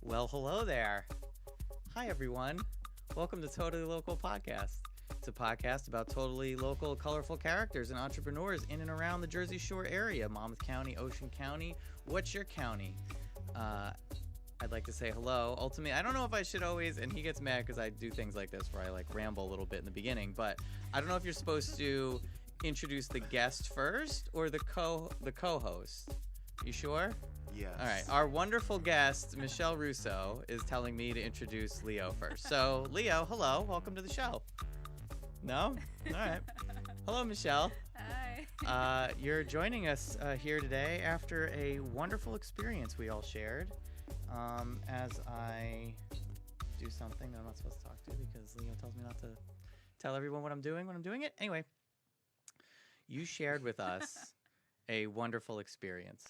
Well, hello there. Hi, everyone. Welcome to Totally Local Podcast. It's a podcast about totally local, colorful characters and entrepreneurs in and around the Jersey Shore area, Monmouth County, Ocean County. What's your county? I'd like to say hello. Ultimately, I don't know if I should always, and he gets mad because I do things like this where I like ramble a little bit in the beginning, but I don't know if you're supposed to introduce the guest first or the co-host. You sure? Yes. All right. Our wonderful guest, Michelle Russo, is telling me to introduce Leo first. So, Leo, hello. Welcome to the show. No? All right. Hello, Michelle. Hi. You're joining us here today after a wonderful experience we all shared. As I do something that I'm not supposed to talk to because Leo tells me not to tell everyone what I'm doing when I'm doing it. Anyway, you shared with us a wonderful experience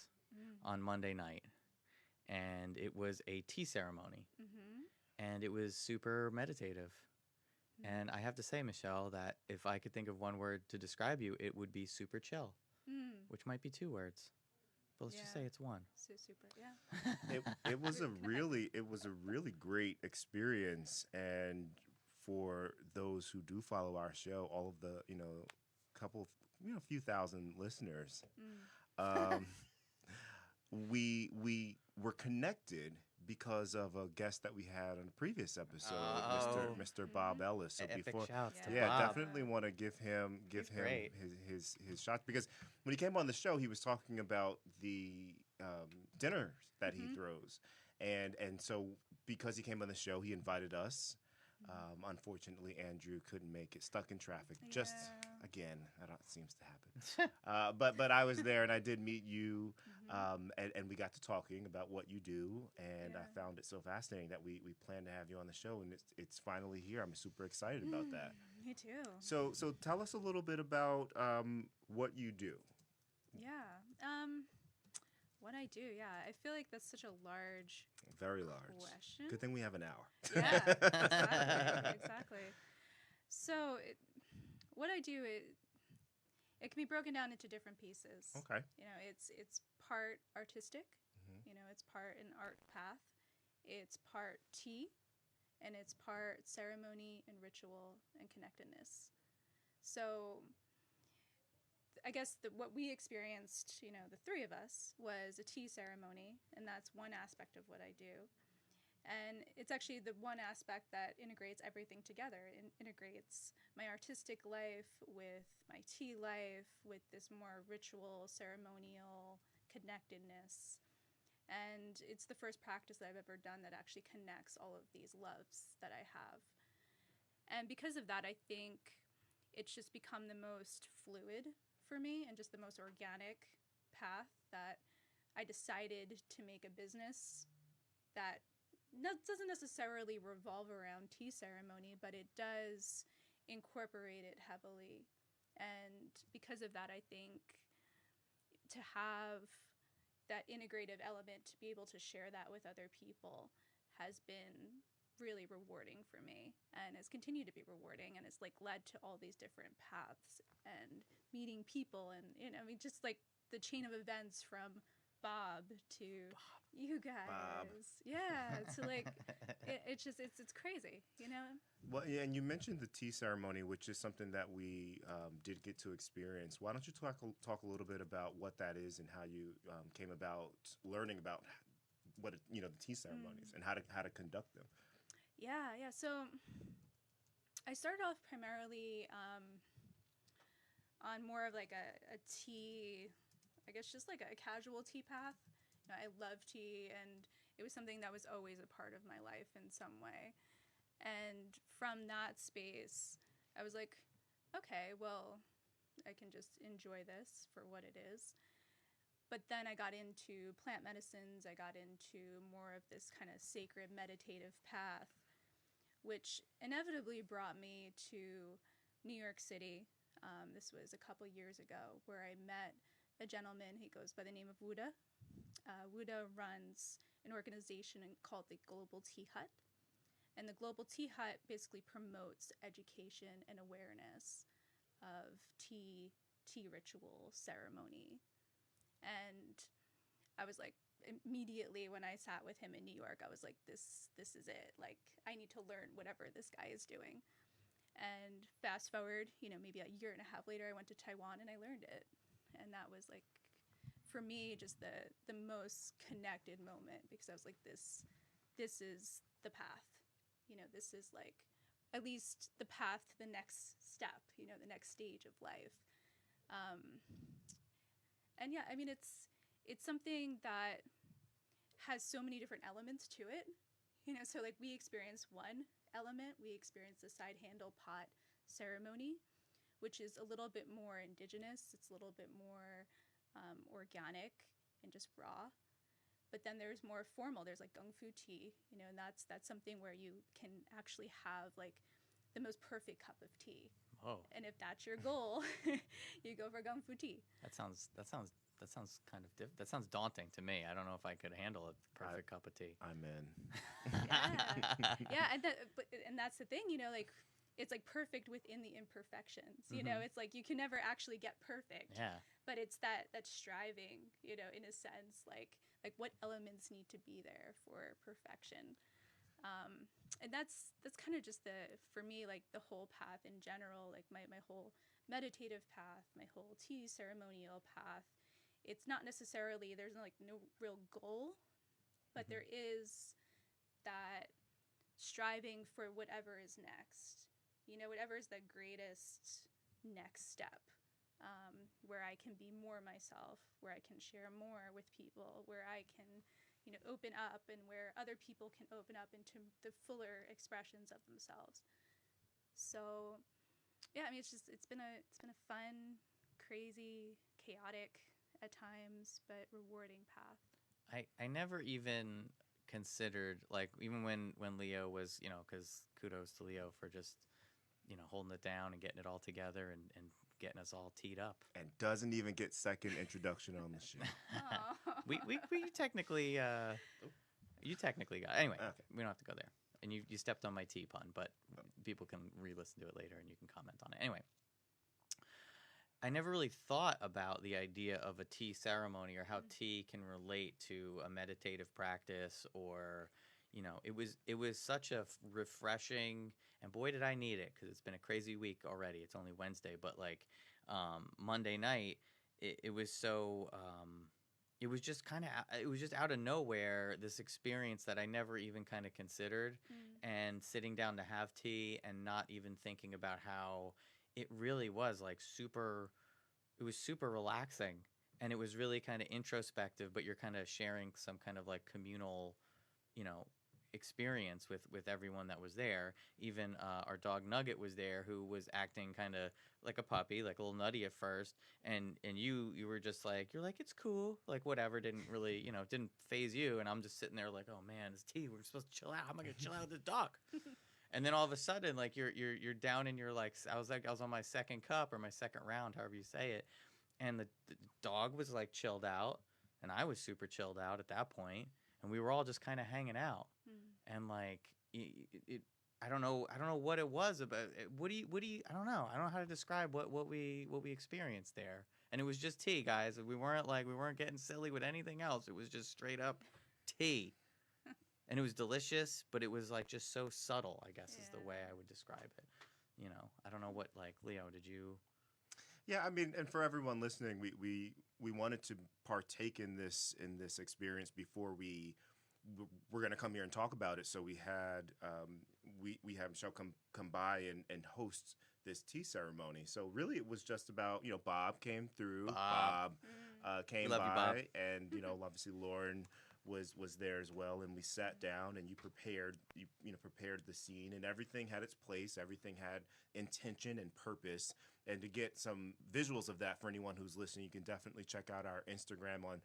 on Monday night, and it was a tea ceremony, and it was super meditative. And I have to say, Michelle, that if I could think of one word to describe you, it would be super chill, which might be two words. But let's just say it's one. Super, yeah. It was a really great experience, and for those who do follow our show, all of the few thousand listeners, we were connected because of a guest that we had on a previous episode, Mr. Bob Ellis. So Epic before, shouts to yeah, Bob. definitely want to give him great. his shot, because when he came on the show, he was talking about the dinners that he throws, and so because he came on the show, he invited us. Unfortunately, Andrew couldn't make it, stuck in traffic. Just again, that seems to happen. But I was there, and I did meet you, and we got to talking about what you do, and I found it so fascinating that we plan to have you on the show, and it's finally here. I'm super excited about that. Me too. So tell us a little bit about what you do. Yeah. What I do, I feel like that's such a large Very large question. Good thing we have an hour. Yeah, exactly. So what I do, it can be broken down into different pieces. Okay. It's part artistic. It's part an art path. It's part tea, and it's part ceremony and ritual and connectedness. So I guess what we experienced, the three of us, was a tea ceremony, and that's one aspect of what I do. And it's actually the one aspect that integrates everything together. It integrates my artistic life with my tea life, with this more ritual, ceremonial connectedness. And it's the first practice that I've ever done that actually connects all of these loves that I have. And because of that, I think it's just become the most fluid for me and just the most organic path that I decided to make a business that doesn't necessarily revolve around tea ceremony, but it does incorporate it heavily. And because of that, I think to have that integrative element, to be able to share that with other people, has been really rewarding for me, and has continued to be rewarding, and it's led to all these different paths and meeting people, and just the chain of events from Bob to you guys. Bob. Yeah, so it's crazy, Well, yeah, and you mentioned the tea ceremony, which is something that we did get to experience. Why don't you talk a little bit about what that is and how you came about learning about what the tea ceremonies and how to conduct them? Yeah. So I started off primarily on more of a tea, I guess just a casual tea path. I love tea, and it was something that was always a part of my life in some way. And from that space, I was like, okay, well, I can just enjoy this for what it is. But then I got into plant medicines. I got into more of this kind of sacred meditative path, which inevitably brought me to New York City. This was a couple years ago, where I met a gentleman. He goes by the name of Wuda. Wuda runs an organization called the Global Tea Hut. And the Global Tea Hut basically promotes education and awareness of tea ritual ceremony. And I was like, immediately when I sat with him in New York, I was like, this is it. Like, I need to learn whatever this guy is doing. And fast forward, maybe a year and a half later, I went to Taiwan and I learned it. And that was like, for me, just the most connected moment, because I was like, this is the path. This is like at least the path to the next step, the next stage of life. And yeah, I mean, it's something that has so many different elements to it. So like we experience one element, we experience the side handle pot ceremony, which is a little bit more indigenous. It's a little bit more organic and just raw. But then there's more formal. There's like gung fu tea, and that's something where you can actually have like the most perfect cup of tea. Whoa. And if that's your goal, you go for gung fu tea. That sounds kind of that sounds daunting to me. I don't know if I could handle a perfect cup of tea. I'm in. Yeah, and that's the thing, like it's like perfect within the imperfections. It's like you can never actually get perfect. Yeah. But it's that striving, in a sense, like what elements need to be there for perfection. And that's kind of just for me, like the whole path in general, like my whole meditative path, my whole tea ceremonial path. It's not necessarily, there's no real goal, but there is that striving for whatever is next, whatever is the greatest next step, where I can be more myself, where I can share more with people, where I can open up, and where other people can open up into the fuller expressions of themselves. So yeah, I mean, it's been a fun, crazy, chaotic at times, but rewarding path. I never even considered, like, even when Leo was, because kudos to Leo for just holding it down and getting it all together and getting us all teed up. And doesn't even get second introduction on the show. we technically you technically got anyway. Okay. We don't have to go there. And you stepped on my tea pun, but people can re-listen to it later and you can comment on it. Anyway, I never really thought about the idea of a tea ceremony or how tea can relate to a meditative practice, or it was such a refreshing, and boy did I need it, because it's been a crazy week already. It's only Wednesday, but like Monday night, it was so it was just out of nowhere, this experience that I never even kind of considered. And sitting down to have tea and not even thinking about how it really was like super relaxing, and it was really kind of introspective, but you're kind of sharing some kind of like communal experience with everyone that was there. Even our dog Nugget was there, who was acting kind of like a puppy, like a little nutty at first, and you were just like, you're like, it's cool, like whatever, didn't really didn't phase you, and I'm just sitting there like, oh man, it's tea, we're supposed to chill out, how am I gonna chill out with this dog? And then all of a sudden, like you're down in your, like, I was on my second cup or my second round, however you say it, and the dog was like chilled out, and I was super chilled out at that point, and we were all just kind of hanging out. And like I don't know what it was about it. What do you I don't know how to describe what we experienced there. And it was just tea, guys. We weren't getting silly with anything else. It was just straight up tea. And it was delicious, but it was like just so subtle, I guess is the way I would describe it. I don't know what, like, Leo, did you? Yeah, I mean, and for everyone listening, we wanted to partake in this experience before we're going to come here and talk about it. So we had we have Michelle come by and host this tea ceremony. So really, it was just about, Bob came through. Bob came by, you, Bob. and obviously Lauren was there as well, and we sat down and you prepared the scene, and everything had its place, everything had intention and purpose. And to get some visuals of that for anyone who's listening, you can definitely check out our Instagram on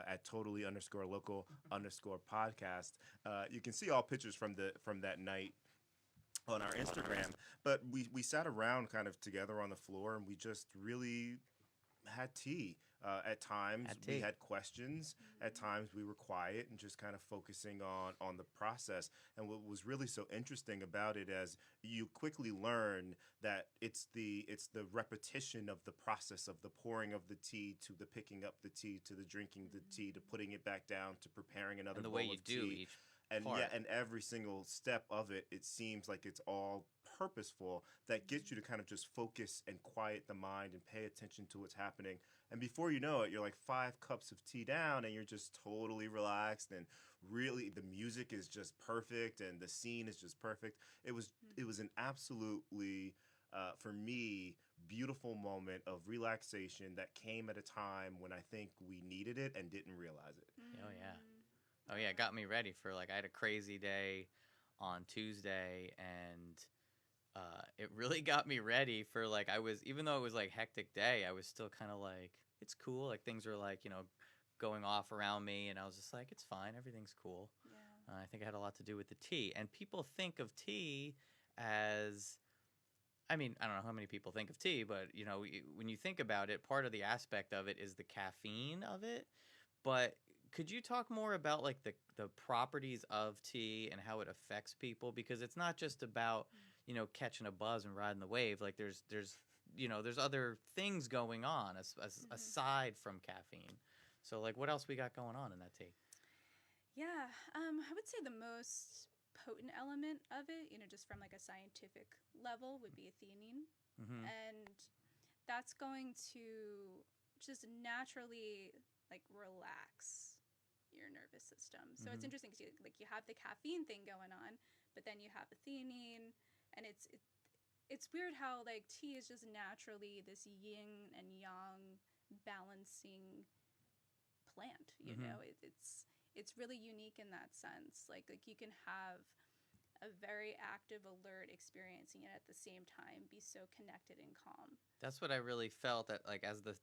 at totally_local_podcast. You can see all pictures from that night on our Instagram. But we sat around kind of together on the floor, and we just really had tea. At times At we tea. had questions. At times we were quiet and just kind of focusing on the process. And what was really so interesting about it, as you quickly learn that it's the repetition of the process of the pouring of the tea, to the picking up the tea, to the drinking the tea, to putting it back down, to preparing another And the bowl way you of do tea. each And part. yeah, and every single step of it, it seems like it's all purposeful, that gets you to kind of just focus and quiet the mind and pay attention to what's happening. And before you know it, you're like 5 cups of tea down and you're just totally relaxed, and really the music is just perfect and the scene is just perfect. It was an absolutely for me, beautiful moment of relaxation that came at a time when I think we needed it and didn't realize it. Oh yeah. Oh yeah, it got me ready for like I had a crazy day on Tuesday, and it really got me ready for like I was, even though it was like hectic day, I was still kind of like it's cool, like things were like going off around me, and I was just like it's fine, everything's cool. Yeah. I think it had a lot to do with the tea, and people think of tea as, I mean, I don't know how many people think of tea, but when you think about it, part of the aspect of it is the caffeine of it. But could you talk more about like the properties of tea and how it affects people? Because it's not just about catching a buzz and riding the wave. Like there's other things going on aside from caffeine. So like what else we got going on in that tea? Yeah, I would say the most potent element of it, just from like a scientific level, would be theanine. Mm-hmm. And that's going to just naturally like relax your nervous system. So it's Mhm. interesting because you have the caffeine thing going on, but then you have the theanine, and it's weird how like tea is just naturally this yin and yang balancing plant. Mhm. It's really unique in that sense. Like you can have a very active, alert experiencing it at the same time, be so connected and calm. That's what I really felt, that like as the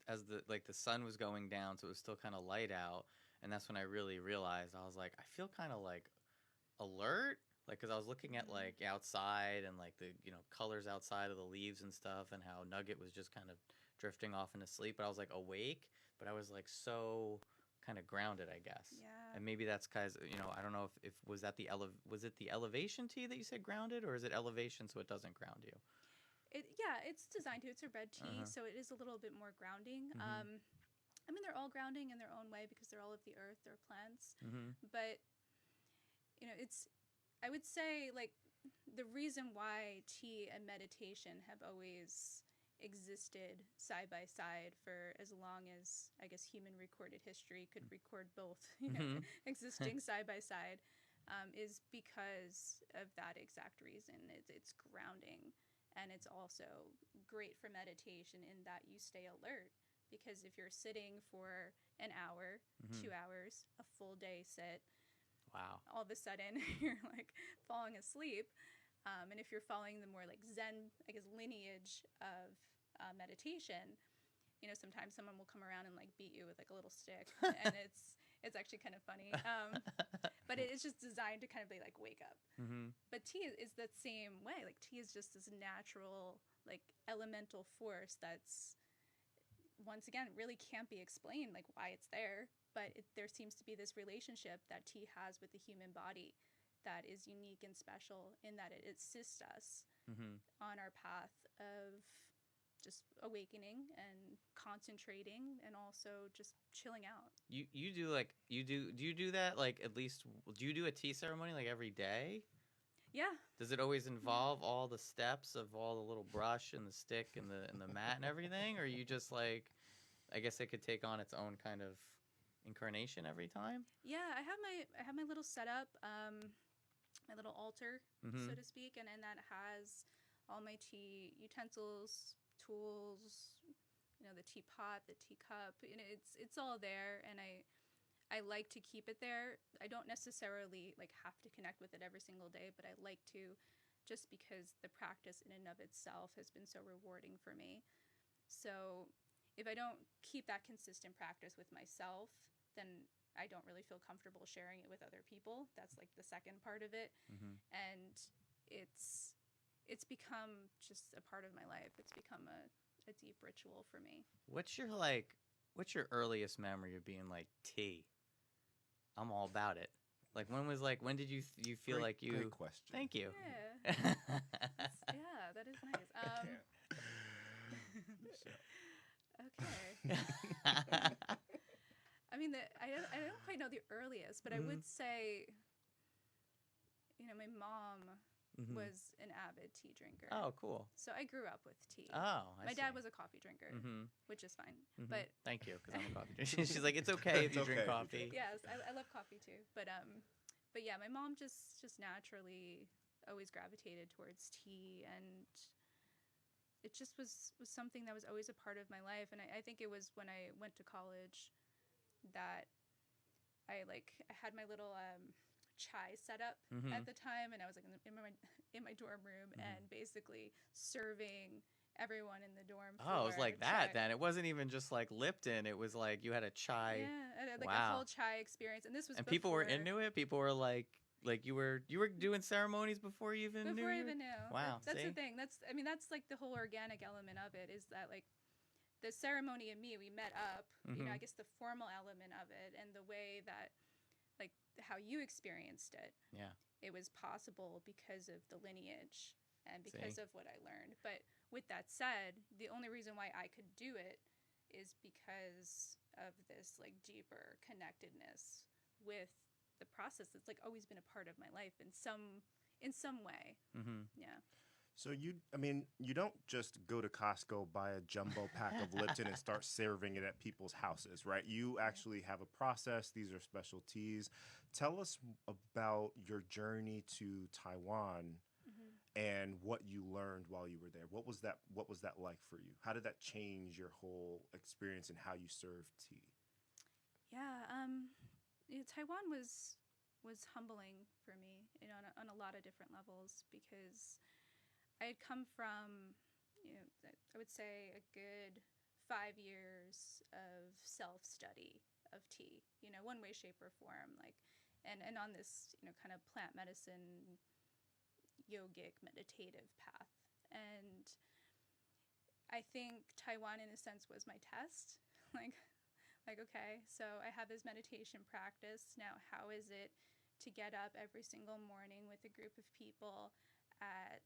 like the sun was going down, so it was still kind of light out, and that's when I really realized, I was like I feel kind of like alert, like because I was looking at like outside and like the colors outside of the leaves and stuff, and how Nugget was just kind of drifting off into sleep, but I was like awake, but I was like so kind of grounded, I guess. Yeah. And maybe that's because I don't know if was that was it the elevation tea that you said grounded, or is it elevation so it doesn't ground you? Yeah, it's designed to. It's a red tea, Uh-huh. so it is a little bit more grounding. Mhm. I mean, they're all grounding in their own way because they're all of the earth, they're plants. Mhm. But it's, I would say, like, the reason why tea and meditation have always existed side by side for as long as I guess human recorded history could record both, Mhm. existing side by side, is because of that exact reason. It's grounding, and it's also great for meditation in that you stay alert. Because if you're sitting for an hour, Mhm. 2 hours, a full day sit, Wow. all of a sudden you're like falling asleep. And if you're following the more like Zen, I guess, lineage of meditation, sometimes someone will come around and like beat you with like a little stick, and it's actually kind of funny. But it's just designed to kind of be like wake up. Mhm. But tea is that same way. Like tea is just this natural like elemental force that's, once again, really can't be explained like why it's there, but there seems to be this relationship that tea has with the human body that is unique and special in that it assists us Mhm. on our path of just awakening and concentrating and also just chilling out. You do like do you do that like at least do you do a tea ceremony like every day? Yeah. Does it always involve all the steps of all the little brush and the stick and the mat and everything, or you just like, I guess it could take on its own kind of incarnation every time? Yeah, I have my little setup, my little altar, so Mhm. to speak, and that has all my tea utensils, tools, the teapot, the teacup. It's all there, and I like to keep it there. I don't necessarily like have to connect with it every single day, but I like to, just because the practice in and of itself has been so rewarding for me. So if I don't keep that consistent practice with myself, then I don't really feel comfortable sharing it with other people. That's like the second part of it. Mhm. And it's become just a part of my life. It's become a deep ritual for me. What's your like what's your earliest memory of being like, tea? I'm all about it. Like when did you feel like you? Great question. Thank you. Yeah. Yeah, that is nice. Okay. I mean, I don't quite know the earliest, but I would say, my mom was an avid tea drinker. Oh, cool. So I grew up with tea. Oh, My dad was a coffee drinker, which is fine. But thank you, because I'm a coffee drinker. She's like, it's okay if you drink coffee. yes, I love coffee too. But yeah, my mom just naturally always gravitated towards tea, and it just was something that was always a part of my life. And I think it was when I went to college that I had my little chai set up at the time, and I was like in my dorm room and basically serving everyone in the dorm floor. Oh, it was like that then. It wasn't even just like Lipton. It was like you had a chai. Yeah, and like wow. a whole chai experience. And this was and people were into it. People were like you were doing ceremonies before you even knew. Before I even knew. Wow. That's the thing. That's like the whole organic element of it, is that like the ceremony and me, we met up, I guess the formal element of it and the way that like how you experienced it. Yeah. It was possible because of the lineage and because of what I learned. But with that said, the only reason why I could do it is because of this like deeper connectedness with the process that's like always been a part of my life in some way. Yeah. So you don't just go to Costco, buy a jumbo pack of Lipton and start serving it at people's houses, right? You actually have a process. These are special teas. Tell us about your journey to Taiwan and what you learned while you were there. What was that like for you? How did that change your whole experience in how you serve tea? Yeah, Taiwan was humbling for me, on a lot of different levels, because I had come from, I would say a good 5 years of self-study of tea, one way, shape, or form, like, and on this, kind of plant medicine, yogic, meditative path. And I think Taiwan, in a sense, was my test. like, okay, so I have this meditation practice. Now, how is it to get up every single morning with a group of people at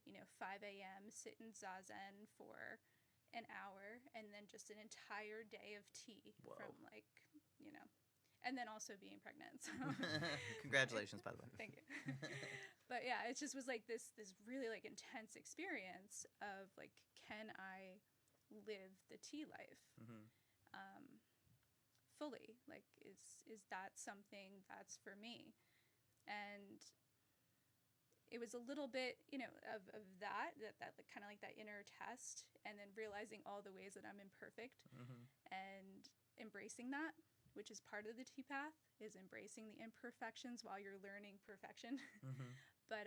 5 a.m., sit in zazen for an hour, and then just an entire day of tea. Whoa. From and then also being pregnant. So. Congratulations, by the way. Thank you. But yeah, it just was like this really like intense experience of like, can I live the tea life fully? Like, is that something that's for me? And it was a little bit, of that like, kind of like that inner test, and then realizing all the ways that I'm imperfect and embracing that, which is part of the tea path, is embracing the imperfections while you're learning perfection. But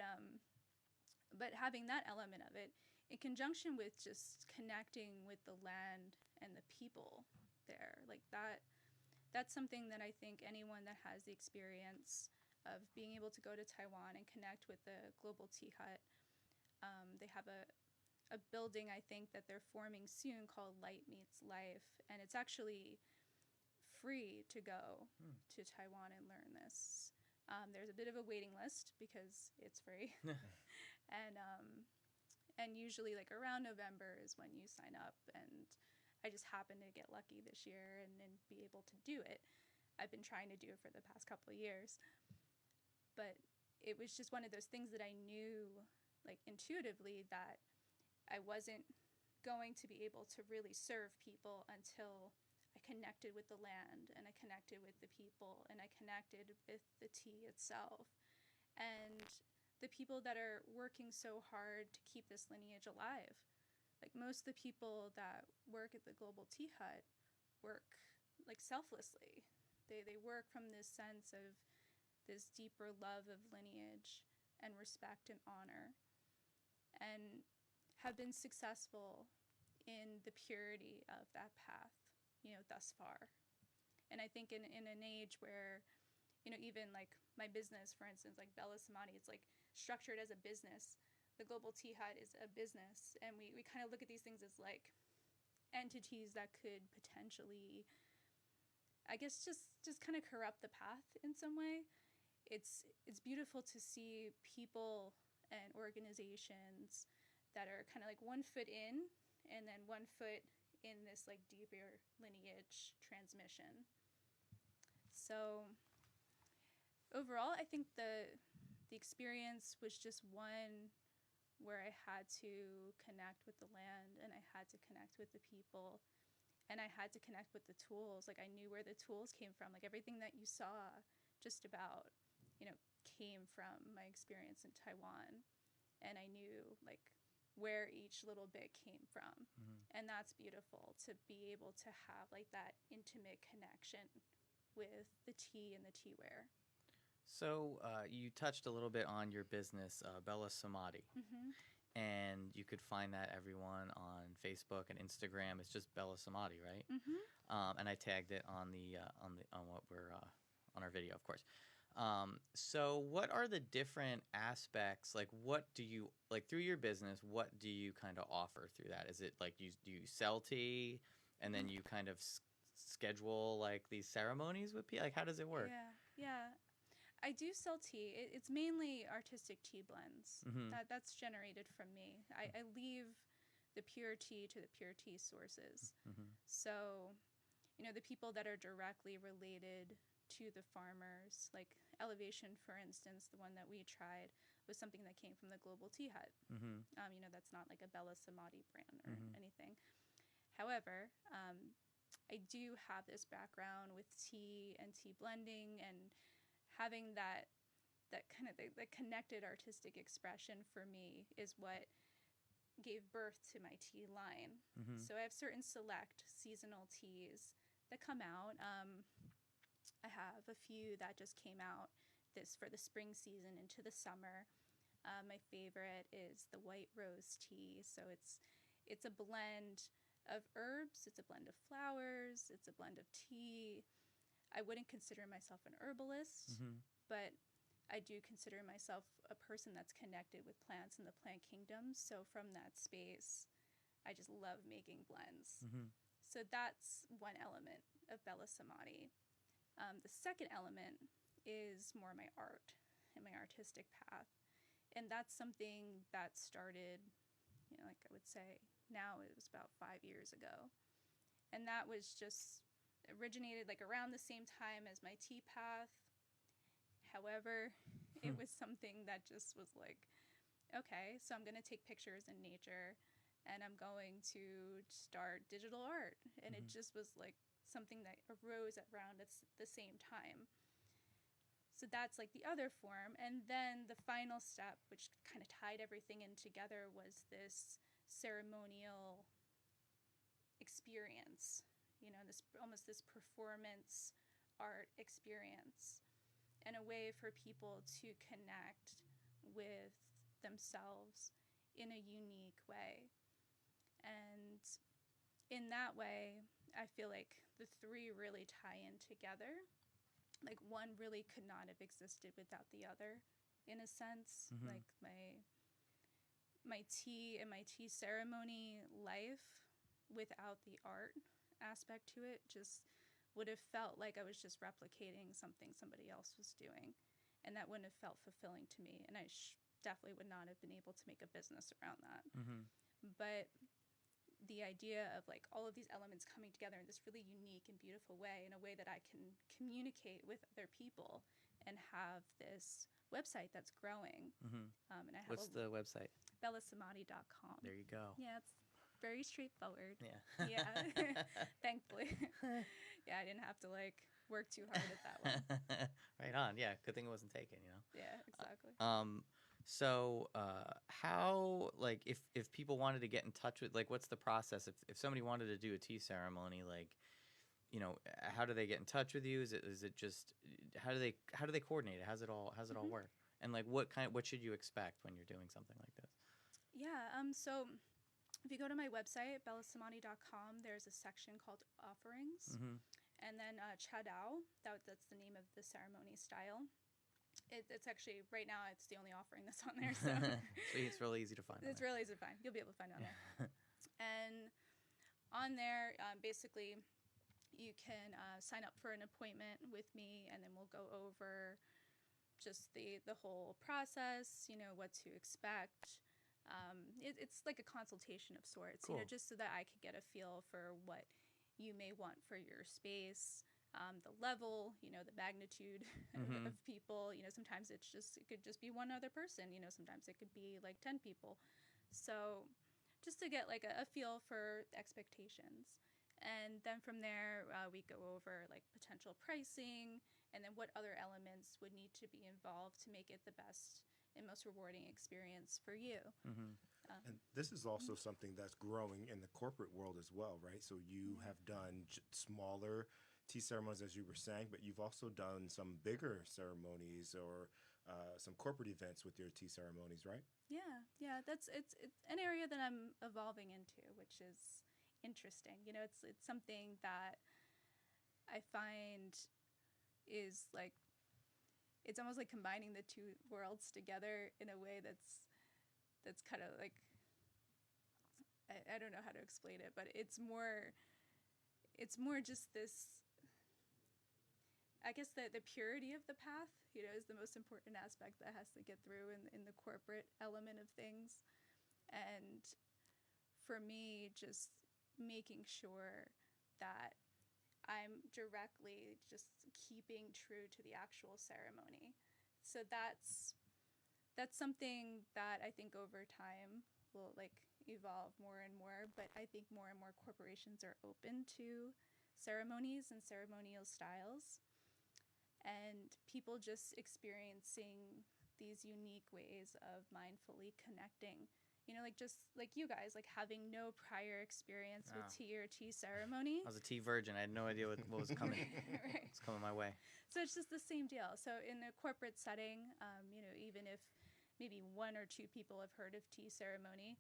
having that element of it in conjunction with just connecting with the land and the people there, like that's something that I think anyone that has the experience of being able to go to Taiwan and connect with the Global Tea Hut. They have a building, I think, that they're forming soon called Light Meets Life, and it's actually free to go to Taiwan and learn this. There's a bit of a waiting list because it's free, and usually like around November is when you sign up, and I just happened to get lucky this year and be able to do it. I've been trying to do it for the past couple of years. But it was just one of those things that I knew, like, intuitively, that I wasn't going to be able to really serve people until I connected with the land, and I connected with the people, and I connected with the tea itself. And the people that are working so hard to keep this lineage alive. Like, most of the people that work at the Global Tea Hut work, like, selflessly. They work from this sense of this deeper love of lineage and respect and honor, and have been successful in the purity of that path, thus far. And I think in an age where, even like my business, for instance, like Bellasamadhi, it's like structured as a business. The Global Tea Hut is a business, and we kind of look at these things as like entities that could potentially, I guess, just kind of corrupt the path in some way. It's beautiful to see people and organizations that are kind of like 1 foot in and then 1 foot in this like deeper lineage transmission. So overall, I think the experience was just one where I had to connect with the land, and I had to connect with the people, and I had to connect with the tools. Like, I knew where the tools came from. Like, everything that you saw just about, came from my experience in Taiwan. And I knew, like, where each little bit came from. Mm-hmm. And that's beautiful, to be able to have, like, that intimate connection with the tea and the teaware. So you touched a little bit on your business, Bellasamadhi, Mm-hmm. and you could find that, everyone, on Facebook and Instagram. It's just Bellasamadhi, right? Mm-hmm. And I tagged it on what we're on our video, of course. So what are the different aspects? Like, what do you like through your business? What do you kind of offer through that? Is it like do you sell tea, and then you kind of schedule like these ceremonies with people? Like, how does it work? Yeah. I do sell tea. It's mainly artistic tea blends. Mm-hmm. That's generated from me. I leave the pure tea to the pure tea sources. Mm-hmm. So, the people that are directly related to the farmers, like Elevation, for instance, the one that we tried was something that came from the Global Tea Hut. Mm-hmm. That's not like a Bellasamadhi brand or Mm-hmm. anything. However, I do have this background with tea and tea blending, and having that kind of the connected artistic expression for me is what gave birth to my tea line. Mm-hmm. So I have certain select seasonal teas that come out. I have a few that just came out for the spring season into the summer. My favorite is the white rose tea. So it's a blend of herbs, it's a blend of flowers, it's a blend of tea. I wouldn't consider myself an herbalist, Mm-hmm. but I do consider myself a person that's connected with plants and the plant kingdom. So from that space, I just love making blends. Mm-hmm. So that's one element of Bellasamadhi. The second element is more my art and my artistic path. And that's something that started, like I would say now it was about 5 years ago. And that was just originated like around the same time as my tea path. However, it was something that just was like, okay, so I'm going to take pictures in nature and I'm going to start digital art. And it just was like something that arose around at the same time. So that's like the other form. And then the final step, which kind of tied everything in together, was this ceremonial experience. This almost this performance art experience, and a way for people to connect with themselves in a unique way. And in that way, I feel like the three really tie in together. Like, one really could not have existed without the other, in a sense. Mm-hmm. Like my tea and my tea ceremony life without the art aspect to it just would have felt like I was just replicating something somebody else was doing, and that wouldn't have felt fulfilling to me, and I definitely would not have been able to make a business around that. Mm-hmm. But the idea of like all of these elements coming together in this really unique and beautiful way, in a way that I can communicate with other people and have this website that's growing. Mm-hmm. And I have What's the website? Bellasamadhi.com. There you go. Yeah, it's very straightforward. Yeah. Yeah. Thankfully. Yeah, I didn't have to like work too hard at that one. Right on. Yeah. Good thing it wasn't taken, Yeah, exactly. So how, like, if people wanted to get in touch with, like, what's the process? If somebody wanted to do a tea ceremony, like, how do they get in touch with you? Is it just, how do they coordinate it? How's it all work? And like, what should you expect when you're doing something like this? Yeah, so if you go to my website, bellasamadhi.com, there's a section called offerings. Mm-hmm. And then Chadao, that's the name of the ceremony style. It's actually, right now, it's the only offering that's on there. So It's really easy to find. it's really easy to find. You'll be able to find it on there. And on there, basically, you can sign up for an appointment with me, and then we'll go over just the whole process, what to expect. It's like a consultation of sorts, Cool. just so that I could get a feel for what you may want for your space, the level, the magnitude of people. Sometimes it could just be one other person. Sometimes it could be like 10 people. So just to get like a feel for expectations. And then from there, we go over like potential pricing, and then what other elements would need to be involved to make it the best and most rewarding experience for you. And this is also something that's growing in the corporate world as well, right? So you have done smaller tea ceremonies, as you were saying, but you've also done some bigger ceremonies or some corporate events with your tea ceremonies, right? Yeah. It's an area that I'm evolving into, which is interesting. It's something that I find is like, it's almost like combining the two worlds together in a way that's kind of like, I don't know how to explain it, but it's more just this, I guess the purity of the path, is the most important aspect that has to get through in the corporate element of things. And for me, just making sure that I'm directly just keeping true to the actual ceremony. So that's something that I think over time will like evolve more and more, but I think more and more corporations are open to ceremonies and ceremonial styles, and people just experiencing these unique ways of mindfully connecting. Like just like you guys, like having no prior experience with tea or tea ceremony. I was a tea virgin. I had no idea what was coming. Right. It's coming my way. So it's just the same deal. So in a corporate setting, even if maybe one or two people have heard of tea ceremony,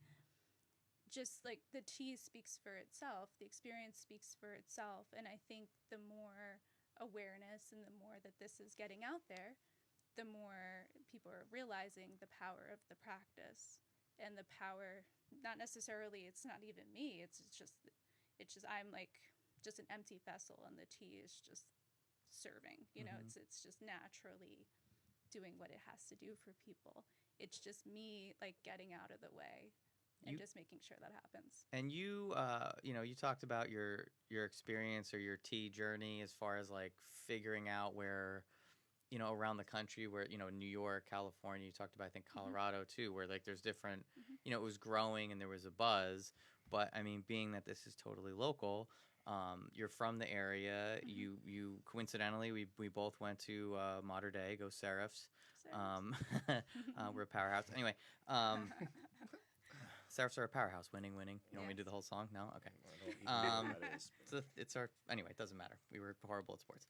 just like the tea speaks for itself, the experience speaks for itself. And I think the more awareness and the more that this is getting out there, the more people are realizing the power of the practice and the power, not necessarily, it's not even me, it's just I'm like just an empty vessel, and the tea is just serving. It's just naturally doing what it has to do for people. It's just me like getting out of the way and just making sure that happens. And you talked about your experience or your tea journey as far as like figuring out where, around the country, where, New York, California, you talked about, I think Colorado too, where like there's different, it was growing and there was a buzz. But I mean, being that this is totally local, you're from the area. You coincidentally, we both went to Mater Dei, go Seraphs. We're a powerhouse. Anyway, Seraphs are a powerhouse. Winning. You want me to do the whole song? No? Okay. I don't even know what that is. It's our, anyway, it doesn't matter. We were horrible at sports.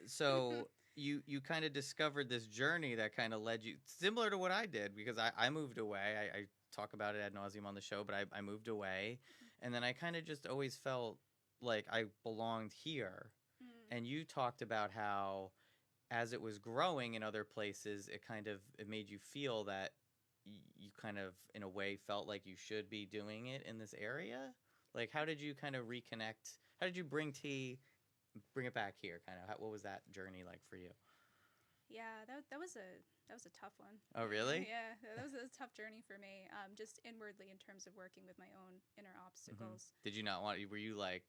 So you kind of discovered this journey that kind of led you, similar to what I did, because I moved away. I talk about it ad nauseum on the show, but I moved away. And then I kind of just always felt like I belonged here. And you talked about how as it was growing in other places, it made you feel that you kind of, in a way, felt like you should be doing it in this area. Like, how did you kind of reconnect? How did you bring it back here? Kind of, what was that journey like for you? Yeah, that was a tough one. Oh, really? Yeah, that was a tough journey for me. Just inwardly in terms of working with my own inner obstacles. Did you not want? Were you like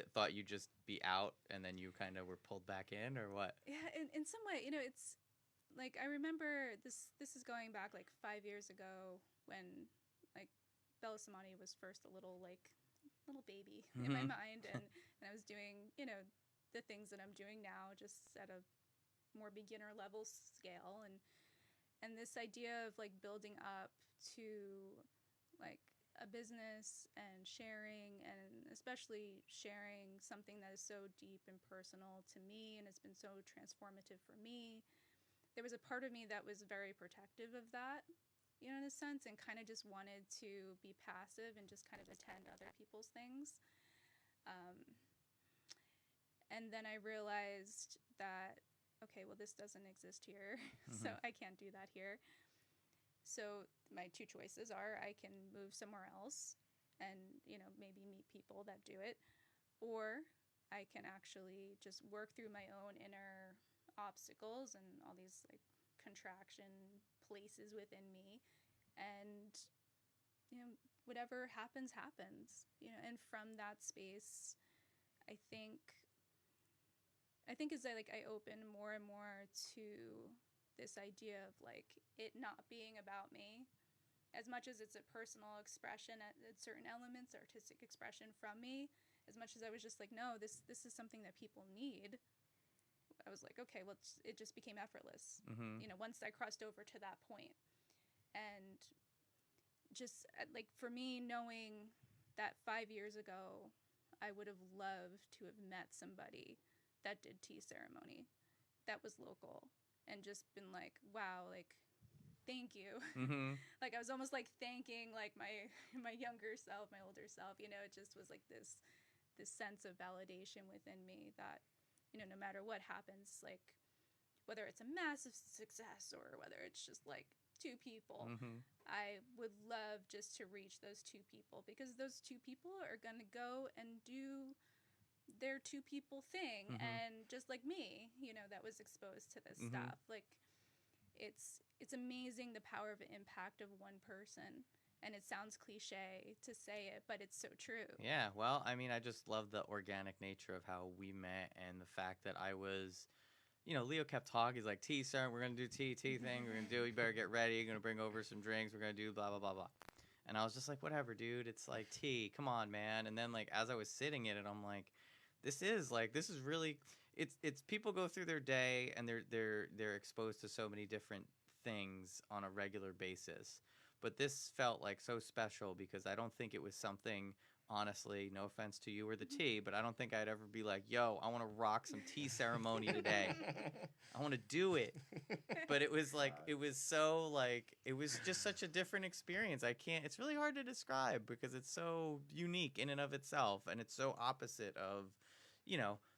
thought you'd just be out and then you kind of were pulled back in, or what? Yeah, in some way, it's like I remember this is going back like 5 years ago when like Bellasamadhi was first a little baby in my mind, and I was doing the things that I'm doing now just at a more beginner level scale, and this idea of like building up to like a business and sharing, and especially sharing something that is so deep and personal to me and has been so transformative for me. There was a part of me that was very protective of that, in a sense, and kind of just wanted to be passive and just kind of attend other people's things. And then I realized that, okay, well, this doesn't exist here, so I can't do that here. So my two choices are I can move somewhere else and, maybe meet people that do it. Or I can actually just work through my own inner obstacles and all these like contraction places within me, and whatever happens happens, and from that space, I think as I open more and more to this idea of like it not being about me, as much as it's a personal expression at certain elements, artistic expression from me, as much as I was just like, no, this is something that people need. I was like, okay, well, it just became effortless. Once I crossed over to that point. And just like for me, knowing that 5 years ago, I would have loved to have met somebody that did tea ceremony, that was local, and just been like, wow, like, thank you. Like I was almost like thanking like my younger self, my older self. It just was like this sense of validation within me that no matter what happens, like whether it's a massive success or whether it's just like two people, I would love just to reach those two people, because those two people are gonna go and do their two people thing. And just like me, that was exposed to this stuff, like it's amazing the power of impact of one person. And it sounds cliche to say it, but it's so true. Yeah, well, I mean, I just love the organic nature of how we met, and the fact that I was, Leo kept talking. He's like, tea, sir, we're going to do tea thing. We're going to do it. You better get ready. You're going to bring over some drinks. We're going to do blah, blah, blah, blah. And I was just like, whatever, dude. It's like tea. Come on, man. And then, like, as I was sitting in it, I'm like, this is really, it's people go through their day, and they're exposed to so many different things on a regular basis. But this felt like so special, because I don't think it was something, honestly, no offense to you or the tea, but I don't think I'd ever be like, yo, I want to rock some tea ceremony today. I want to do it. But it was like, it was so like, it was just such a different experience. It's really hard to describe, because it's so unique in and of itself. And it's so opposite of,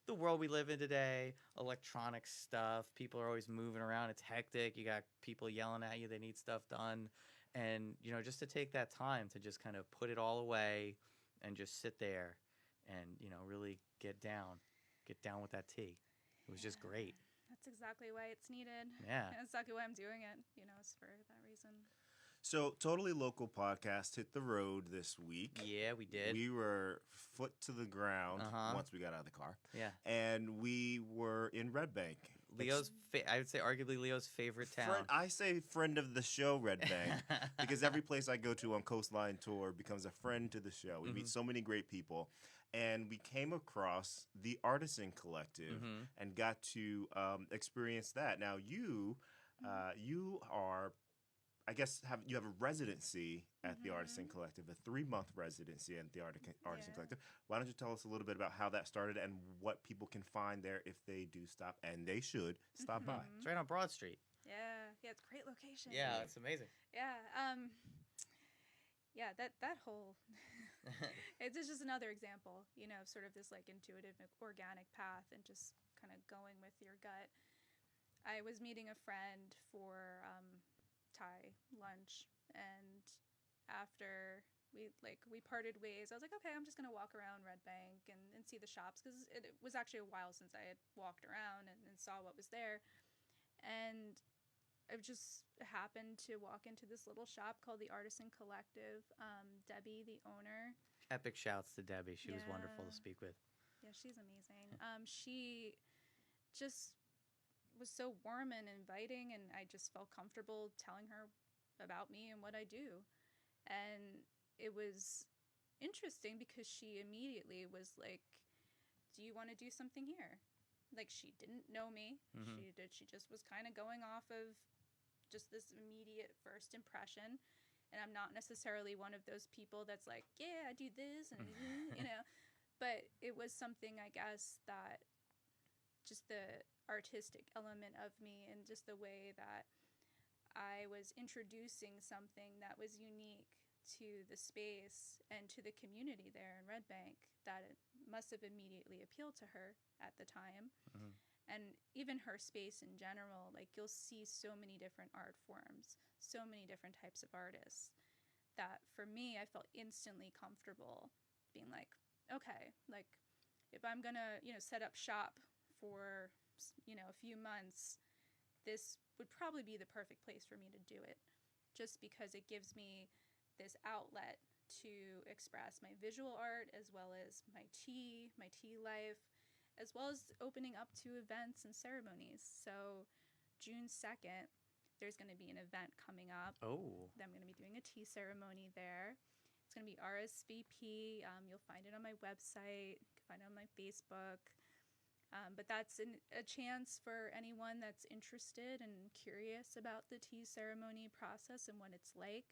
the world we live in today, electronic stuff. People are always moving around. It's hectic. You got people yelling at you. They need stuff done. And, just to take that time to just kind of put it all away and just sit there and, really get down with that tea. It was just great. That's exactly why it's needed. Yeah. And exactly why I'm doing it. It's for that reason. So, Totally Local Podcast hit the road this week. Yeah, we did. We were foot to the ground once we got out of the car. Yeah. And we were in Red Bank. I would say arguably Leo's favorite town. I say friend of the show, Red Bank, because every place I go to on Coastline Tour becomes a friend to the show. We meet so many great people. And we came across the Artisan Collective and got to experience that. Now, you are, I guess, you have a residency at the Artisan Collective, a 3-month residency at the Artisan Collective. Why don't you tell us a little bit about how that started and what people can find there if they do stop, and they should stop by. It's right on Broad Street. Yeah, it's a great location. Yeah, it's amazing. Yeah, that whole it's just another example, of sort of this like intuitive, organic path, and just kind of going with your gut. I was meeting a friend for Thai lunch, and after we parted ways, I was like, okay, I'm just gonna walk around Red Bank and see the shops, because it was actually a while since I had walked around and saw what was there. And I just happened to walk into this little shop called the Artisan Collective. Debbie, the owner. Epic shouts to Debbie. She was wonderful to speak with. Yeah, she's amazing. She just was so warm and inviting, and I just felt comfortable telling her about me and what I do. And it was interesting, because she immediately was like, do you want to do something here? Like, she didn't know me. She just was kind of going off of just this immediate first impression. And I'm not necessarily one of those people that's like, yeah, I do this, and but it was something, I guess, that just the artistic element of me, and just the way that I was introducing something that was unique to the space and to the community there in Red Bank, that it must have immediately appealed to her at the time. And even her space in general, like, you'll see so many different art forms, so many different types of artists, that for me, I felt instantly comfortable being like, okay, like if I'm going to, set up shop for, a few months, this would probably be the perfect place for me to do it, just because it gives me this outlet to express my visual art as well as my tea life, as well as opening up to events and ceremonies. So June 2nd, there's going to be an event coming up. Oh. I'm going to be doing a tea ceremony there. It's going to be RSVP. You'll find it on my website. You can find it on my Facebook. But that's a chance for anyone that's interested and curious about the tea ceremony process and what it's like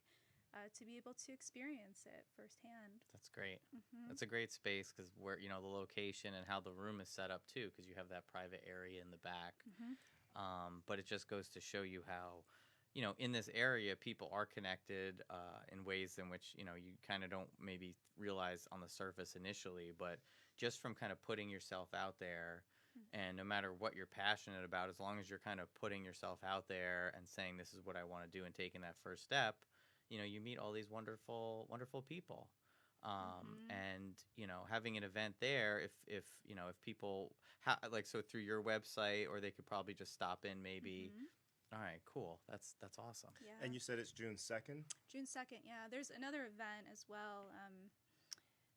to be able to experience it firsthand. That's great. Mm-hmm. That's a great space because where the location and how the room is set up too, because you have that private area in the back. Mm-hmm. But it just goes to show you how, in this area, people are connected in ways in which, you kind of don't maybe realize on the surface initially, but just from kind of putting yourself out there, and no matter what you're passionate about, as long as you're kind of putting yourself out there and saying, this is what I want to do and taking that first step, you meet all these wonderful, wonderful people. And, having an event there, if people, so through your website, or they could probably just stop in maybe. All right, cool. That's awesome. Yeah. And you said it's June 2nd? June 2nd, yeah. There's another event as well,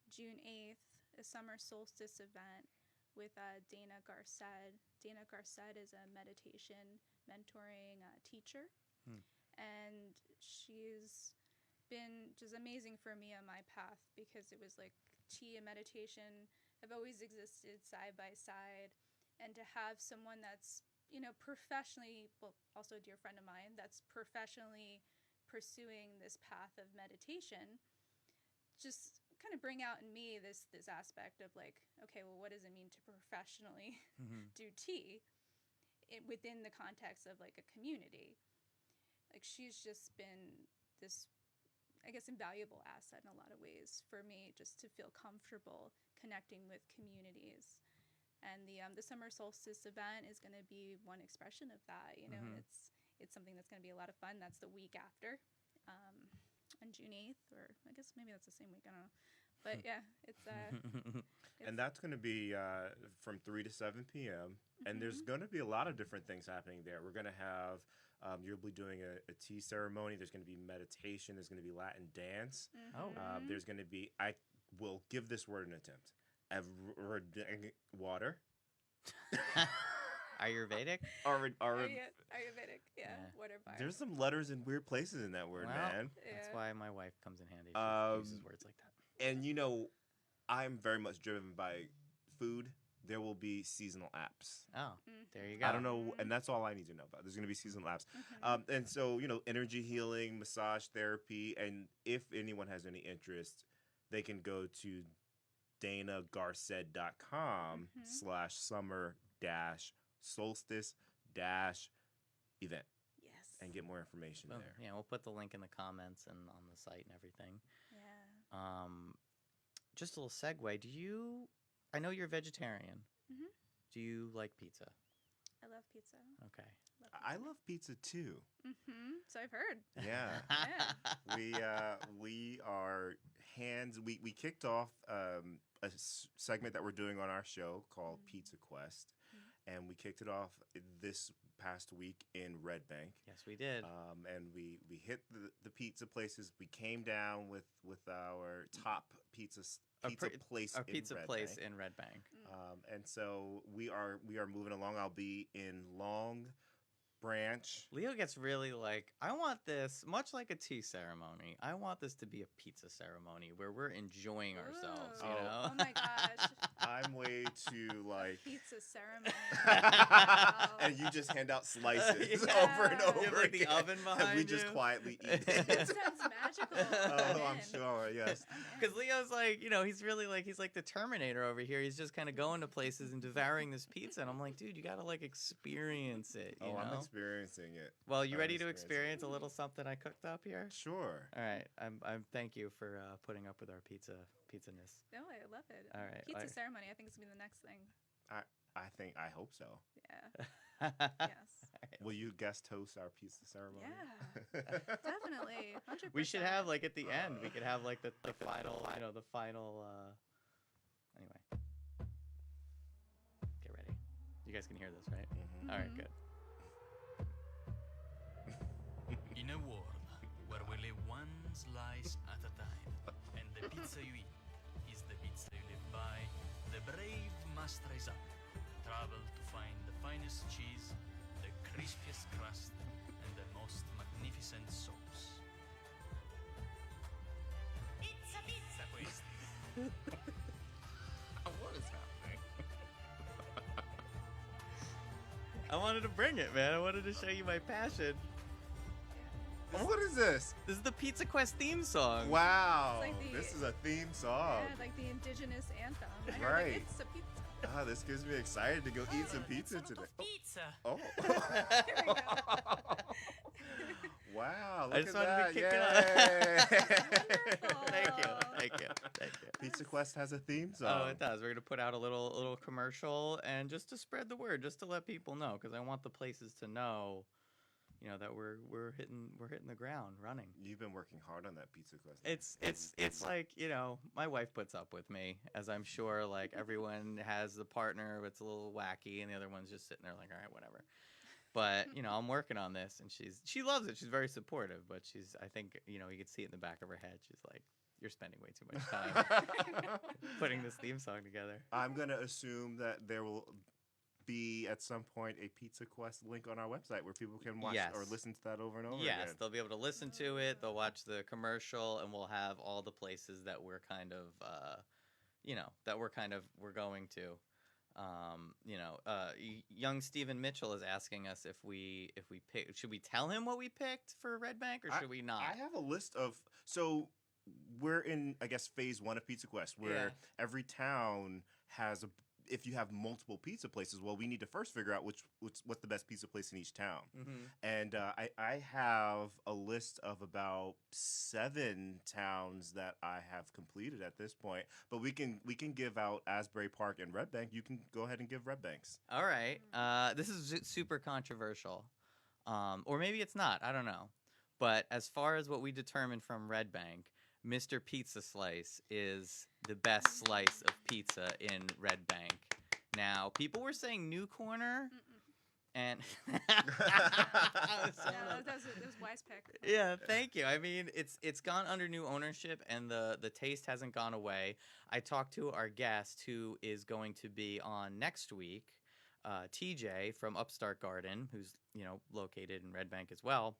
June 8th, a summer solstice event with Dana Garced. Dana Garced is a meditation mentoring teacher. And she's been just amazing for me on my path, because it was like tea and meditation have always existed side by side. And to have someone that's, professionally, well, also a dear friend of mine, that's professionally pursuing this path of meditation, just kind of bring out in me this aspect of like, okay, well, what does it mean to professionally do tea within the context of like a community? Like, she's just been this, I guess, invaluable asset in a lot of ways for me, just to feel comfortable connecting with communities. And the summer solstice event is going to be one expression of that, and it's something that's going to be a lot of fun. That's the week after, on June 8th, or I guess maybe that's the same week, I don't know. But yeah, it's and that's going to be from 3 to 7 p.m. And there's going to be a lot of different things happening there. We're going to have, you'll be doing a tea ceremony. There's going to be meditation. There's going to be Latin dance. There's going to be, I will give this word an attempt, water. Ayurvedic? Ayurvedic, yeah. Water bar. There's some letters in weird places in that word, man. That's why my wife comes in handy. She uses words like that. And I'm very much driven by food. There will be seasonal apps. Oh, there you go. I don't know, and that's all I need to know about. There's going to be seasonal apps. And so, energy healing, massage therapy, and if anyone has any interest, they can go to danagarced.com /summer-solstice-event. Yes. And get more information there. Yeah, we'll put the link in the comments and on the site and everything. Yeah. Just a little segue. I know you're a vegetarian. Do you like pizza? I love pizza. Okay. I love pizza too. So I've heard. Yeah. We are hands. We kicked off a segment that we're doing on our show called Pizza Quest, and we kicked it off this past week in Red Bank. Yes, we did. And we hit the pizza places. We came down with our top pizza place in Red Bank. And so we are moving along. I'll be in Long Branch. Leo gets really like, I want this, much like a tea ceremony, I want this to be a pizza ceremony where we're enjoying ourselves, you know? Oh my gosh. I'm way too like pizza ceremony. And you just hand out slices Yeah. over and over You have, like, the again, oven and behind we just you. quietly eat. That sounds magical. Oh, I'm sure. Yes. Because Leo's like, he's really like, he's like the Terminator over here. He's just kind of going to places and devouring this pizza. And I'm like, dude, you got to like experience it. You know? I'm experiencing it. Well, you I'm ready to experiencing experience a little something I cooked up here? Sure. All right. I'm thank you for putting up with our pizzaness. No, I love it. All right. Pizza ceremony, I think it's going to be the next thing. I hope so. Yeah. Yes. All Will you guest host our pizza ceremony? Yeah, definitely. 100%. We should have like at the end. We could have like the final. The final. Anyway, get ready. You guys can hear this, right? Mhm. All right, good. In a world where we live one slice at a time, and the pizza you eat is the pizza you live by, the brave must rise up, travel to find the finest cheese, the crispiest crust, and the most magnificent sauce. Pizza, pizza, questa. What is happening? I wanted to bring it, man. I wanted to show you my passion. What is this? This is the Pizza Quest theme song. Wow. It's like the- This is a theme song. Yeah, like the indigenous anthem. I heard, Right. Like, it's a pizza. Ah, this gives me excited to go eat some pizza It's a lot today. of pizza. Oh. There we go. Wow, I look just at wanted to that. kick it Yay. Wonderful. Thank you. Pizza Quest has a theme song. Oh, it does. We're gonna put out a little commercial, and just to spread the word, just to let people know, because I want the places to know, that we're hitting the ground running. You've been working hard on that Pizza Quest. It's like, my wife puts up with me, as I'm sure like everyone has the partner that's a little wacky, and the other one's just sitting there like, all right, whatever. But I'm working on this, and she loves it. She's very supportive, but I think you can see it in the back of her head. She's like, you're spending way too much time putting this theme song together. I'm going to assume that there will be at some point a Pizza Quest link on our website where people can watch Yes. or listen to that over and over Yes, again. they'll be able to listen to it. They'll watch the commercial, and we'll have all the places that we're kind of, we're going to. Young Stephen Mitchell is asking us if we pick. Should we tell him what we picked for Red Bank, or should we not? I have a list of we're in, I guess, phase 1 of Pizza Quest, where Yeah. every town has if you have multiple pizza places, well, we need to first figure out what's the best pizza place in each town. Mm-hmm. And I have a list of about 7 towns that I have completed at this point. But we can give out Asbury Park and Red Bank. You can go ahead and give Red Banks. All right. This is super controversial, or maybe it's not. I don't know. But as far as what we determined from Red Bank, Mr. Pizza Slice is the best slice of pizza in Red Bank. Now, people were saying New Corner, and That was a wise pick. yeah, thank you. I mean, it's gone under new ownership, and the taste hasn't gone away. I talked to our guest who is going to be on next week, TJ from Upstart Garden, who's located in Red Bank as well,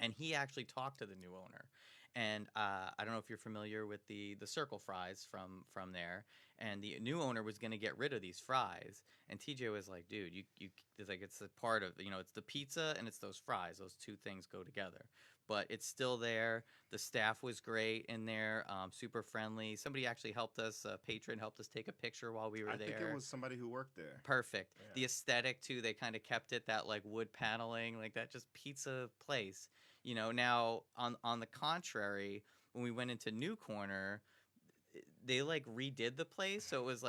and he actually talked to the new owner. And I don't know if you're familiar with the circle fries from there. And the new owner was going to get rid of these fries. And TJ was like, dude, it's a part of, it's the pizza and it's those fries. Those two things go together. But it's still there. The staff was great in there, super friendly. Somebody actually helped us, a patron helped us take a picture while we were there. I think it was somebody who worked there. Perfect. Yeah. The aesthetic, too, they kind of kept it, that like wood paneling, like that just pizza place. Now on the contrary, when we went into New Corner, they like redid the place, so it was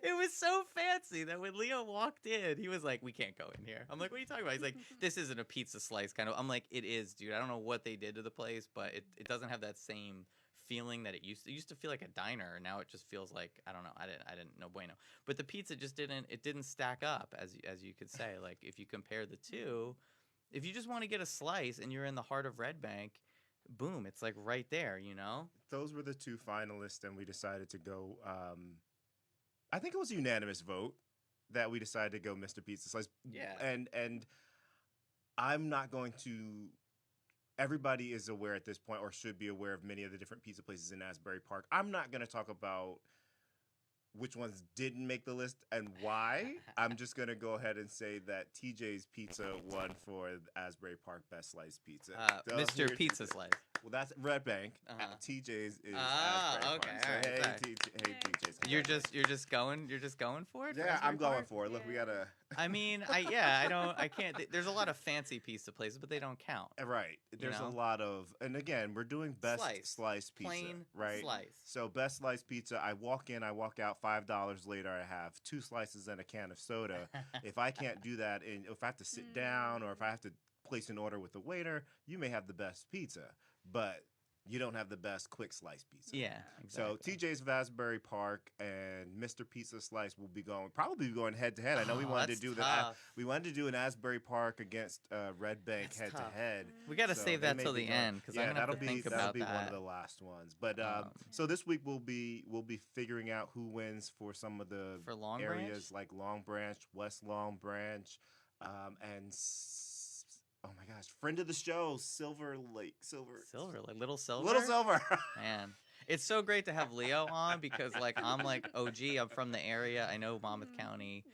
it was so fancy that when Leo walked in, he was like, "We can't go in here." I'm like, "What are you talking about?" He's like, "This isn't a pizza slice kind of." I'm like, "It is, dude. I don't know what they did to the place, but it doesn't have that same feeling that it used to. It used to feel like a diner, and now it just feels like, I don't know. I didn't no bueno. But the pizza just didn't stack up, as you could say. Like if you compare the two. If you just want to get a slice and you're in the heart of Red Bank, boom, it's like right there, Those were the 2 finalists, and we decided to go. I think it was a unanimous vote that we decided to go Mr. Pizza Slice. Yeah. And I'm not going to. Everybody is aware at this point, or should be aware of many of the different pizza places in Asbury Park. I'm not going to talk about which ones didn't make the list and why. I'm just going to go ahead and say that TJ's Pizza won for Asbury Park Best Sliced Pizza. Mr. Pizza Slice. Well, that's Red Bank. TJ's is Asbury okay, Park. So, all right, hey, sorry. TJ's. You're just going for it. For Yeah, Asbury I'm going Park? for it. Look, we gotta. I mean, I can't. There's a lot of fancy pizza places, but they don't count. Right. There's know? a lot of, and again, we're doing best slice pizza, Plain right? slice. So best slice pizza. I walk in, I walk out. $5 later, I have 2 slices and a can of soda. If I can't do that, and if I have to sit down, or if I have to place an order with the waiter, you may have the best pizza, but you don't have the best quick slice pizza. Yeah. So Exactly. TJ's of Asbury Park and Mr. Pizza Slice will be probably going head to head. I know we wanted to that's do tough. we wanted to do an Asbury Park against Red Bank That's head tough. to head. We got to So save they that may till be the going- end because I'm gonna have to think that'll about be that. one of the last ones. But so this week we'll be figuring out who wins for some of the For Long areas Branch? like Long Branch, West Long Branch, and oh my gosh, friend of the show, Silver, like Little Silver. Little Silver. Man, it's so great to have Leo on because like I'm like OG. I'm from the area. I know Monmouth County. Yeah.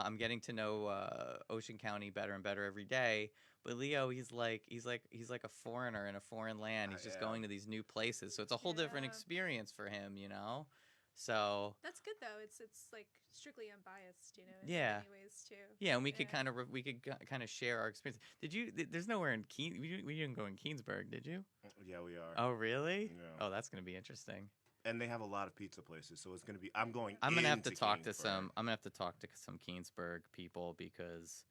I'm getting to know Ocean County better and better every day. But Leo, he's like a foreigner in a foreign land. He's just Yeah. going to these new places, so it's a whole different Yeah. experience for him, you know. So That's good though. It's like strictly unbiased, you know. In Yeah. many ways too. yeah, and we could Yeah. kind of share our experience. Did you? There's nowhere in we didn't go in Keensburg, did you? Yeah, we are. Oh, really? Yeah. Oh, that's gonna be interesting. And they have a lot of pizza places, so it's gonna be. I'm going. I'm gonna have to into talk to Kingsburg. some. I'm gonna have to talk to some Keensburg people because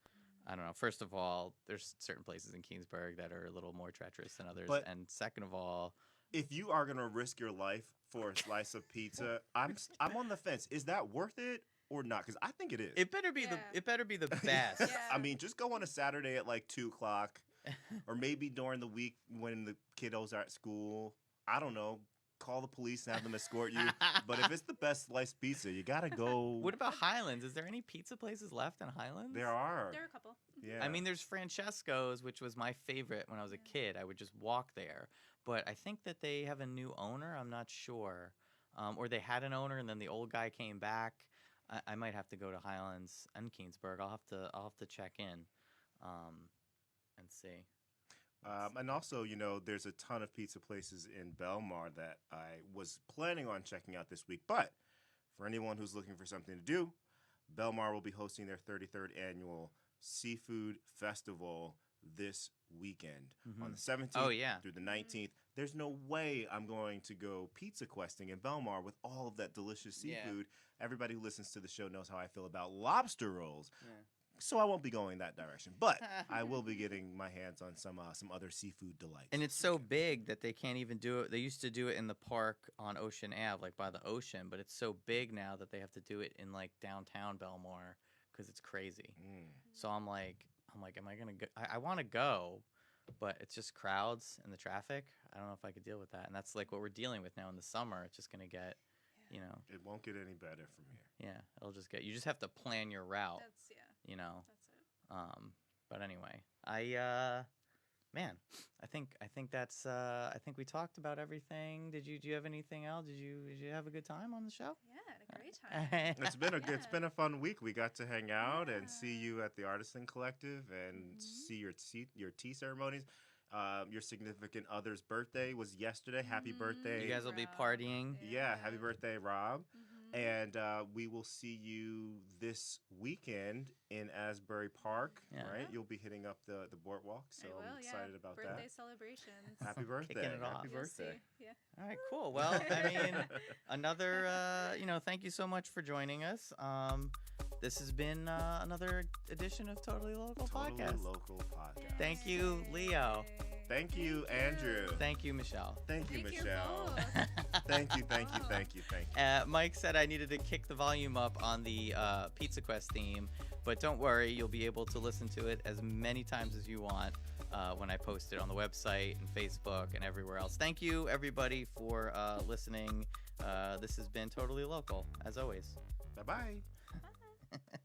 I don't know. First of all, there's certain places in Keensburg that are a little more treacherous than others, But- and second of all, If you are gonna risk your life for a slice of pizza, I'm on the fence. Is that worth it or not? Because I think it is. it better be Yeah. it better be the best. Yeah. I mean, just go on a Saturday at like 2:00, or maybe during the week when the kiddos are at school. I don't know. Call the police and have them escort you. But if it's the best sliced pizza, you gotta go. What about Highlands? Is there any pizza places left in Highlands? There are. There are a couple. Yeah. I mean, there's Francesco's, which was my favorite when I was a kid. I would just walk there. But I think that they have a new owner. I'm not sure. Or they had an owner and then the old guy came back. I might have to go to Highlands and Keensburg. I'll have to check in and see. And also, you know, there's a ton of pizza places in Belmar that I was planning on checking out this week. But for anyone who's looking for something to do, Belmar will be hosting their 33rd annual Seafood Festival this weekend on the 17th Oh, yeah. through the 19th. There's no way I'm going to go pizza questing in Belmar with all of that delicious Yeah. seafood. Everybody who listens to the show knows how I feel about lobster rolls. So I won't be going that direction, but I will be getting my hands on some other seafood delights. And this it's so weekend. big that they can't even do it. They used to do it in the park on Ocean Ave, like by the ocean, but it's so big now that they have to do it in like downtown Belmar because it's crazy. So I'm like, am I gonna go? I want to go, but it's just crowds and the traffic. I don't know if I could deal with that, and that's like what we're dealing with now in the summer. It's just gonna get, you know, It won't get any better from here. yeah, it'll just get. You just have to plan your route, That's you know. That's it. But anyway, man, I think that's I think we talked about everything. Do you have anything else? Did you have a good time on the show? Yeah, had a great time. It's been it's Yeah. been a fun week. We got to hang out and see Yeah. you at the Artisan Collective and see your tea ceremonies. Your significant other's birthday was yesterday. Happy birthday! You guys will be Rob. partying. Yeah, happy birthday, Rob. Mhm. And we will see you this weekend in Asbury Park, Yeah. right? You'll be hitting up the boardwalk, so I will, I'm excited about birthday that. celebrations. Happy birthday! Kicking it off. Happy You'll birthday! see. Yeah. All right, cool. Well, I mean, another, thank you so much for joining us. This has been another edition of Totally Local Totally Podcast. Local podcast. Thank you, Leo. Yay. Thank you, Andrew. Thank you, Michelle. Thank you, Thank you Michelle. both. Thank you, thank you, thank you, thank you. Mike said I needed to kick the volume up on the Pizza Quest theme, but don't worry, you'll be able to listen to it as many times as you want when I post it on the website and Facebook and everywhere else. Thank you, everybody, for listening. This has been Totally Local, as always. Bye-bye. Bye.